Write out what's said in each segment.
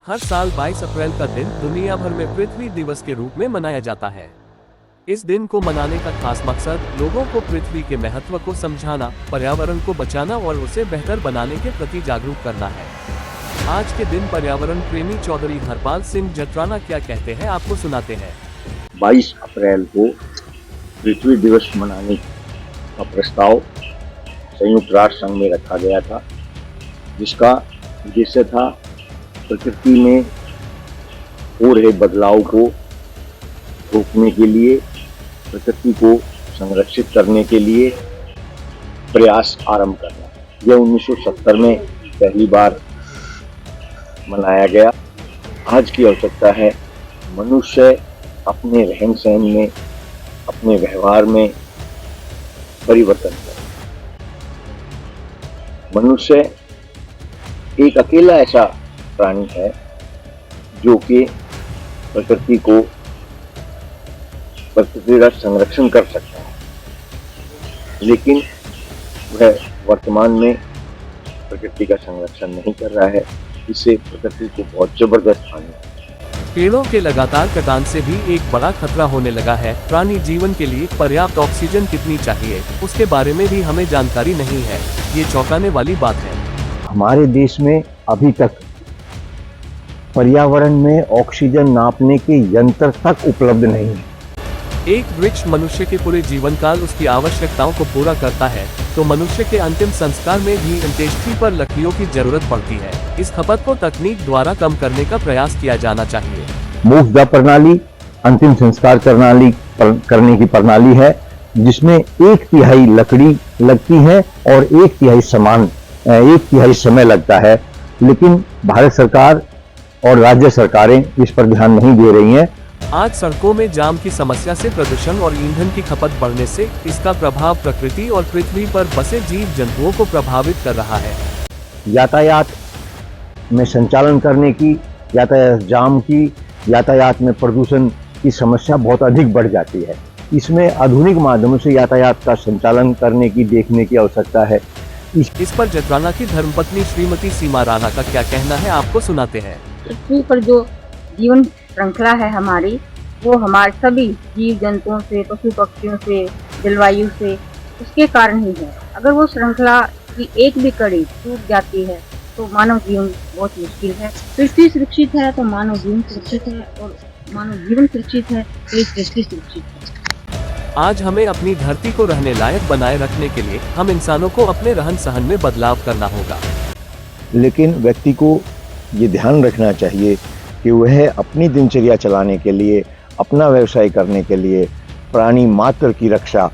हर साल 22 अप्रैल का दिन दुनिया भर में पृथ्वी दिवस के रूप में मनाया जाता है। इस दिन को मनाने का खास मकसद लोगों को पृथ्वी के महत्व को समझाना, पर्यावरण को बचाना और उसे बेहतर बनाने के प्रति जागरूक करना है। आज के दिन पर्यावरण प्रेमी चौधरी हरपाल सिंह जटराना क्या कहते हैं, आपको सुनाते हैं। 22 अप्रैल को पृथ्वी दिवस मनाने का प्रस्ताव संयुक्त राष्ट्र संघ में रखा गया था, जिसका उद्देश्य था प्रकृति में हो रहे बदलाव को रोकने के लिए, प्रकृति को संरक्षित करने के लिए प्रयास आरंभ करना। यह 1970 में पहली बार मनाया गया। आज की आवश्यकता है मनुष्य अपने रहन सहन में, अपने व्यवहार में परिवर्तन करे। मनुष्य एक अकेला ऐसा प्राणी है जो कि प्रकृति का संरक्षण कर सकता है, लेकिन वह वर्तमान में प्रकृति का संरक्षण नहीं कर रहा है। इससे प्रकृति को बहुत जबरदस्त हानि है। पेड़ों के लगातार कटान से भी एक बड़ा खतरा होने लगा है। प्राणी जीवन के लिए पर्याप्त ऑक्सीजन कितनी चाहिए, उसके बारे में भी हमें जानकारी नहीं है। ये चौंकाने वाली बात है। हमारे देश में अभी तक पर्यावरण में ऑक्सीजन नापने के यंत्र तक उपलब्ध नहीं है। एक वृक्ष मनुष्य के पूरे जीवन काल उसकी आवश्यकताओं को पूरा करता है, तो मनुष्य के अंतिम संस्कार में भी अंत्येष्टि पर लकड़ियों की जरूरत पड़ती है। इस खपत को तकनीक द्वारा कम करने का प्रयास किया जाना चाहिए। मोक्षदा प्रणाली अंतिम संस्कार करने की प्रणाली है, जिसमें 1/3 लकड़ी लगती है और 1/3 समय लगता है, लेकिन भारत सरकार और राज्य सरकारें इस पर ध्यान नहीं दे रही हैं। आज सड़कों में जाम की समस्या से प्रदूषण और ईंधन की खपत बढ़ने से इसका प्रभाव प्रकृति और पृथ्वी पर बसे जीव जंतुओं को प्रभावित कर रहा है। यातायात में संचालन करने की, यातायात जाम की, यातायात में प्रदूषण की समस्या बहुत अधिक बढ़ जाती है। इसमें आधुनिक माध्यमों से यातायात का संचालन करने की, देखने की आवश्यकता है। इस पर जटराना की धर्मपत्नी श्रीमती सीमा राणा का क्या कहना है, आपको सुनाते हैं। पृथ्वी पर जो जीवन श्रृंखला है हमारी, वो हमारे सभी जीव जंतुओं से, पशु पक्षियों से, जलवायु से, उसके कारण ही है। अगर वो श्रृंखला की एक भी कड़ी टूट जाती है तो मानव जीवन बहुत मुश्किल है। पृथ्वी सुरक्षित है तो मानव जीवन सुरक्षित है, और मानव जीवन सुरक्षित है तो इस पृथ्वी सुरक्षित है। आज हमें अपनी धरती को रहने लायक बनाए रखने के लिए हम इंसानों को अपने रहन सहन में बदलाव करना होगा। लेकिन व्यक्ति को ये ध्यान रखना चाहिए कि वह अपनी दिनचर्या चलाने के लिए, अपना व्यवसाय करने के लिए प्राणी मात्र की रक्षा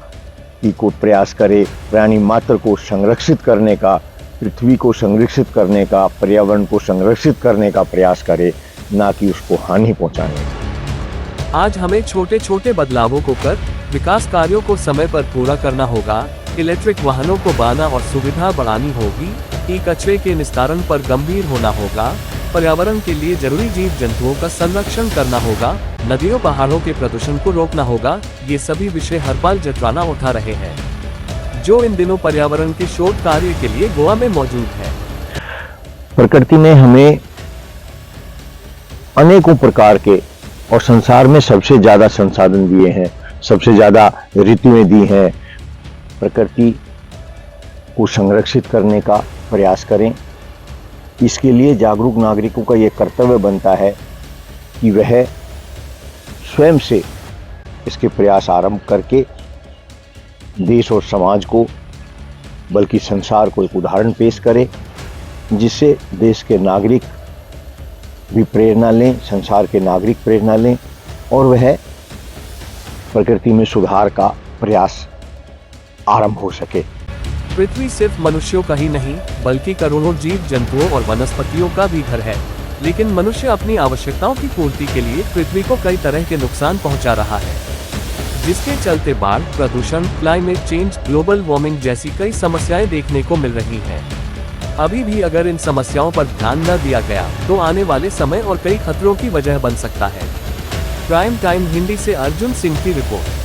की को प्रयास करे, प्राणी मात्र को संरक्षित करने का, पृथ्वी को संरक्षित करने का, पर्यावरण को संरक्षित करने का प्रयास करे, ना कि उसको हानि पहुंचाने का। आज हमें छोटे छोटे बदलावों को कर विकास कार्यों को समय पर पूरा करना होगा। इलेक्ट्रिक वाहनों को बढ़ाना और सुविधा बढ़ानी होगी। कचरे के निस्तारण पर गंभीर होना होगा। पर्यावरण के लिए जरूरी जीव जंतुओं का संरक्षण करना होगा। नदियों पहाड़ों के प्रदूषण को रोकना होगा। ये सभी विषय हरपाल जटराना उठा रहे हैं, जो इन दिनों पर्यावरण के शोध कार्य के लिए गोवा में मौजूद है। प्रकृति ने हमें अनेकों प्रकार के और संसार में सबसे ज्यादा संसाधन दिए हैं, सबसे ज्यादा ऋतुएं दी हैं। प्रकृति को संरक्षित करने का प्रयास करें। इसके लिए जागरूक नागरिकों का ये कर्तव्य बनता है कि वह स्वयं से इसके प्रयास आरंभ करके देश और समाज को, बल्कि संसार को एक उदाहरण पेश करे, जिससे देश के नागरिक भी प्रेरणा लें, संसार के नागरिक प्रेरणा लें और वह प्रकृति में सुधार का प्रयास आरंभ हो सके। पृथ्वी सिर्फ मनुष्यों का ही नहीं, बल्कि करोड़ों जीव जंतुओं और वनस्पतियों का भी घर है। लेकिन मनुष्य अपनी आवश्यकताओं की पूर्ति के लिए पृथ्वी को कई तरह के नुकसान पहुंचा रहा है, जिसके चलते बाढ़, प्रदूषण, क्लाइमेट चेंज, ग्लोबल वार्मिंग जैसी कई समस्याएं देखने को मिल रही हैं। अभी भी अगर इन समस्याओं पर ध्यान न दिया गया तो आने वाले समय और कई खतरों की वजह बन सकता है। प्राइम टाइम हिंदी से अर्जुन सिंह की रिपोर्ट।